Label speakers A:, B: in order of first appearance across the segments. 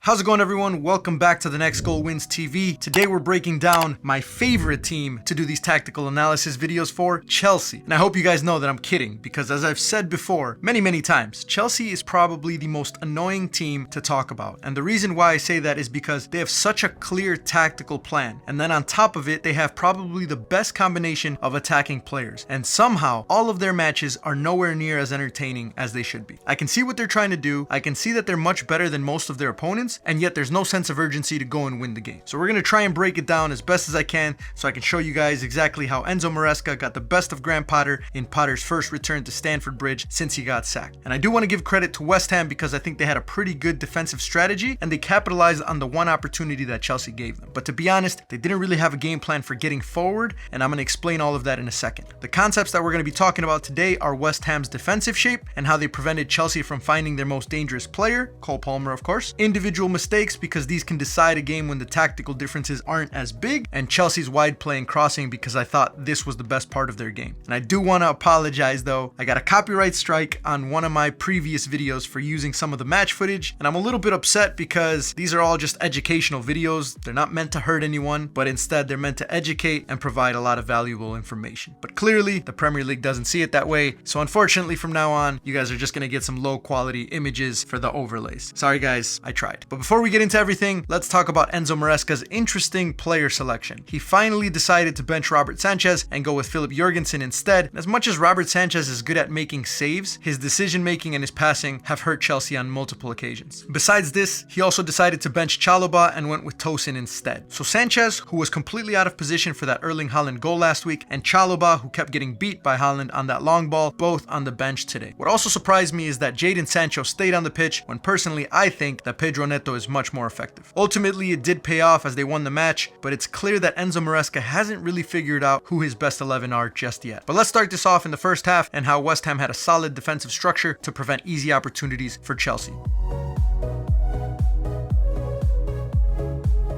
A: How's it going, everyone? Welcome back to the Next Goal Wins TV. Today we're breaking down my favorite team to do these tactical analysis videos for, Chelsea. And I hope you guys know that I'm kidding, because as I've said before many times, Chelsea is probably the most annoying team to talk about. And the reason why I say that is because they have such a clear tactical plan. And then on top of it, they have probably the best combination of attacking players. And somehow, all of their matches are nowhere near as entertaining as they should be. I can see what they're trying to do. I can see that they're much better than most of their opponents, and yet there's no sense of urgency to go and win the game. So we're going to try and break it down as best as I can so I can show you guys exactly how Enzo Maresca got the best of Graham Potter in Potter's first return to Stamford Bridge since he got sacked. And I do want to give credit to West Ham because I think they had a pretty good defensive strategy and they capitalized on the one opportunity that Chelsea gave them. But to be honest, they didn't really have a game plan for getting forward, and I'm going to explain all of that in a second. The concepts that we're going to be talking about today are West Ham's defensive shape and how they prevented Chelsea from finding their most dangerous player, Cole Palmer of course, individual mistakes because these can decide a game when the tactical differences aren't as big, and Chelsea's wide play and crossing because I thought this was the best part of their game. And I do want to apologize though, I got a copyright strike on one of my previous videos for using some of the match footage, and I'm a little bit upset because these are all just educational videos. They're not meant to hurt anyone, but instead they're meant to educate and provide a lot of valuable information. But clearly the Premier League doesn't see it that way, so unfortunately from now on you guys are just going to get some low quality images for the overlays. Sorry guys, I tried. But before we get into everything, let's talk about Enzo Maresca's interesting player selection. He finally decided to bench Robert Sanchez and go with Philip Jorgensen instead. And as much as Robert Sanchez is good at making saves, his decision making and his passing have hurt Chelsea on multiple occasions. Besides this, he also decided to bench Chalobah and went with Tosin instead. So Sanchez, who was completely out of position for that Erling Haaland goal last week, and Chalobah, who kept getting beat by Haaland on that long ball, both on the bench today. What also surprised me is that Jadon Sancho stayed on the pitch when personally I think that Pedro Neto is much more effective. Ultimately, it did pay off as they won the match, but it's clear that Enzo Maresca hasn't really figured out who his best 11 are just yet. But let's start this off in the first half and how West Ham had a solid defensive structure to prevent easy opportunities for Chelsea.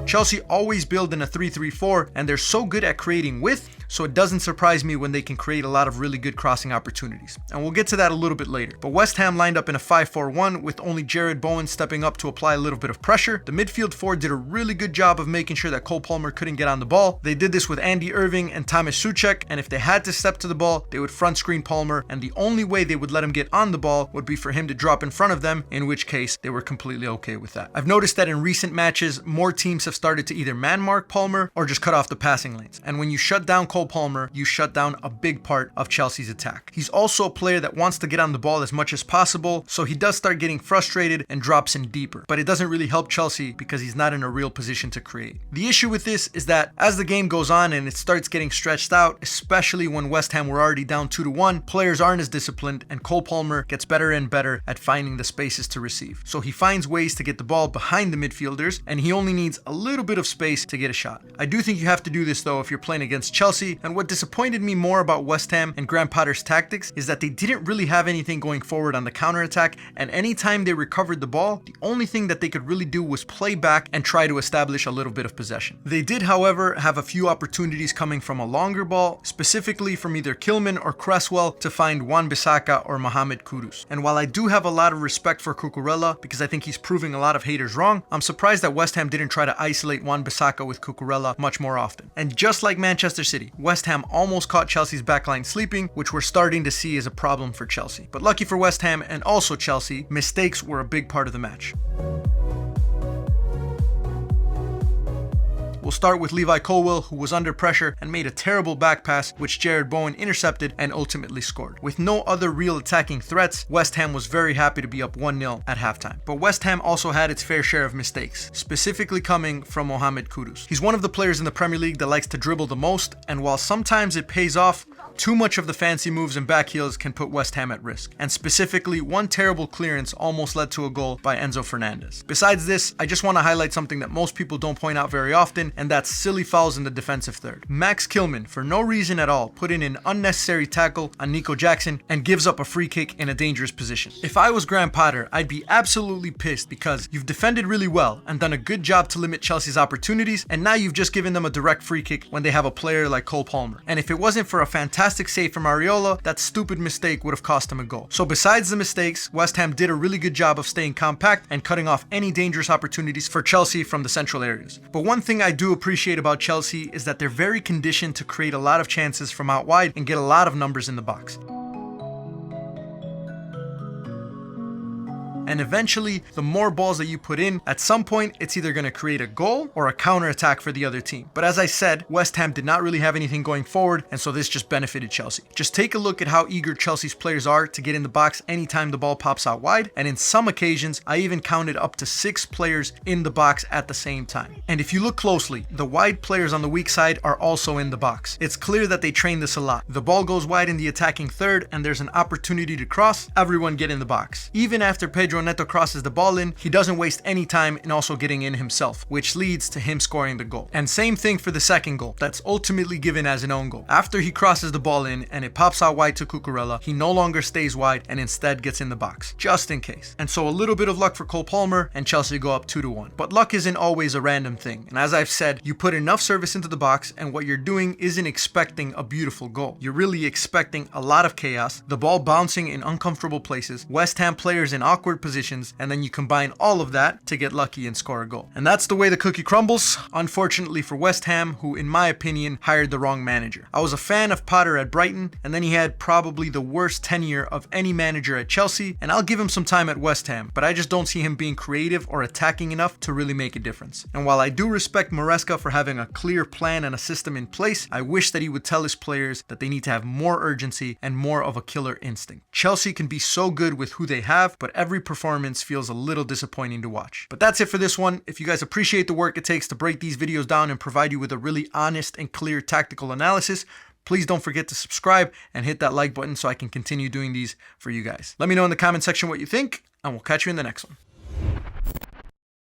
A: Chelsea always build in a 3-3-4, and they're so good at creating width, so it doesn't surprise me when they can create a lot of really good crossing opportunities. And we'll get to that a little bit later. But West Ham lined up in a 5-4-1 with only Jared Bowen stepping up to apply a little bit of pressure. The midfield four did a really good job of making sure that Cole Palmer couldn't get on the ball. They did this with Andy Irving and Thomas Souček, and if they had to step to the ball, they would front screen Palmer, and the only way they would let him get on the ball would be for him to drop in front of them, in which case they were completely okay with that. I've noticed that in recent matches, more teams have started to either man mark Palmer or just cut off the passing lanes. And when you shut down Cole Palmer, you shut down a big part of Chelsea's attack. He's also a player that wants to get on the ball as much as possible, so he does start getting frustrated and drops in deeper. But it doesn't really help Chelsea because he's not in a real position to create. The issue with this is that as the game goes on and it starts getting stretched out, especially when West Ham were already down 2-1, players aren't as disciplined, and Cole Palmer gets better and better at finding the spaces to receive. So he finds ways to get the ball behind the midfielders, and he only needs a little bit of space to get a shot. I do think you have to do this though if you're playing against Chelsea, and what disappointed me more about West Ham and Graham Potter's tactics is that they didn't really have anything going forward on the counterattack, and anytime they recovered the ball, the only thing that they could really do was play back and try to establish a little bit of possession. They did, however, have a few opportunities coming from a longer ball, specifically from either Kilman or Cresswell to find Wan-Bissaka or Mohamed Kudus. And while I do have a lot of respect for Cucurella because I think he's proving a lot of haters wrong, I'm surprised that West Ham didn't try to isolate Wan-Bissaka with Cucurella much more often. And just like Manchester City, West Ham almost caught Chelsea's backline sleeping, which we're starting to see as a problem for Chelsea. But lucky for West Ham and also Chelsea, mistakes were a big part of the match. We'll start with Levi Colwill, who was under pressure and made a terrible back pass, which Jared Bowen intercepted and ultimately scored. With no other real attacking threats, West Ham was very happy to be up 1-0 at halftime. But West Ham also had its fair share of mistakes, specifically coming from Mohamed Kudus. He's one of the players in the Premier League that likes to dribble the most, and while sometimes it pays off, too much of the fancy moves and back heels can put West Ham at risk. And specifically, one terrible clearance almost led to a goal by Enzo Fernandez. Besides this, I just want to highlight something that most people don't point out very often, and that's silly fouls in the defensive third. Max Kilman, for no reason at all, put in an unnecessary tackle on Nico Jackson and gives up a free kick in a dangerous position. If I was Graham Potter, I'd be absolutely pissed because you've defended really well and done a good job to limit Chelsea's opportunities, and now you've just given them a direct free kick when they have a player like Cole Palmer. And if it wasn't for a fantastic save from Areola, that stupid mistake would have cost him a goal. So besides the mistakes, West Ham did a really good job of staying compact and cutting off any dangerous opportunities for Chelsea from the central areas. But one thing I do appreciate about Chelsea is that they're very conditioned to create a lot of chances from out wide and get a lot of numbers in the box. And eventually, the more balls that you put in, at some point, it's either going to create a goal or a counter-attack for the other team. But as I said, West Ham did not really have anything going forward, and so this just benefited Chelsea. Just take a look at how eager Chelsea's players are to get in the box anytime the ball pops out wide, and in some occasions, I even counted up to 6 players in the box at the same time. And if you look closely, the wide players on the weak side are also in the box. It's clear that they train this a lot. The ball goes wide in the attacking third, and there's an opportunity to cross, everyone get in the box. Even after Pedro Neto crosses the ball in, he doesn't waste any time in also getting in himself, which leads to him scoring the goal. And same thing for the second goal, that's ultimately given as an own goal. After he crosses the ball in and it pops out wide to Cucurella, he no longer stays wide and instead gets in the box, just in case. And so a little bit of luck for Cole Palmer and Chelsea go up 2-1. But luck isn't always a random thing, and as I've said, you put enough service into the box and what you're doing isn't expecting a beautiful goal. You're really expecting a lot of chaos, the ball bouncing in uncomfortable places, West Ham players in awkward positions, and then you combine all of that to get lucky and score a goal. And that's the way the cookie crumbles, unfortunately for West Ham, who in my opinion hired the wrong manager. I was a fan of Potter at Brighton, and then he had probably the worst tenure of any manager at Chelsea, and I'll give him some time at West Ham, but I just don't see him being creative or attacking enough to really make a difference. And while I do respect Maresca for having a clear plan and a system in place, I wish that he would tell his players that they need to have more urgency and more of a killer instinct. Chelsea can be so good with who they have, but every performance feels a little disappointing to watch. But that's it for this one. If you guys appreciate the work it takes to break these videos down and provide you with a really honest and clear tactical analysis, please don't forget to subscribe and hit that like button so I can continue doing these for you guys. Let me know in the comment section what you think, and we'll catch you in the next one.